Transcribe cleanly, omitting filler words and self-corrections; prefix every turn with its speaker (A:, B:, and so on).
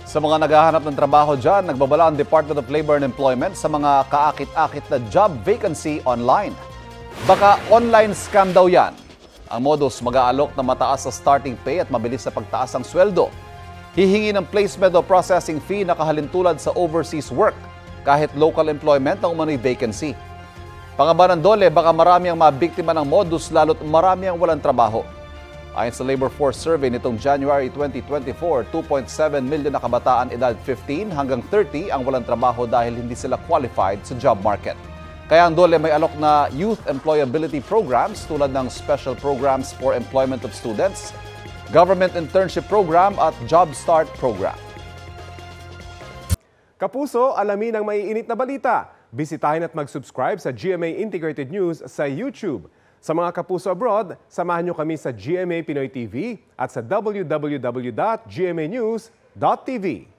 A: Sa mga naghahanap ng trabaho dyan, nagbabala ang Department of Labor and Employment sa mga kaakit-akit na job vacancy online. Baka online scam daw yan. Ang modus, mag-aalok na mataas sa starting pay at mabilis sa pagtaas ng sweldo. Hihingi ng placement o processing fee na kahalintulad sa overseas work, kahit local employment ang umano'y vacancy. Pangamba ng DOLE, baka marami ang mabiktima ng modus lalo't marami ang walang trabaho. Ayon sa Labor Force Survey nitong January 2024, 2.7 million na kabataan edad 15 hanggang 30 ang walang trabaho dahil hindi sila qualified sa job market. Kaya ang DOLE may alok na youth employability programs tulad ng special programs for employment of students, government internship program at job start program.
B: Kapuso, alamin ang maiinit na balita. Bisitahin at mag-subscribe sa GMA Integrated News sa YouTube. Sa mga kapuso abroad, samahan nyo kami sa GMA Pinoy TV at sa www.gmanews.tv.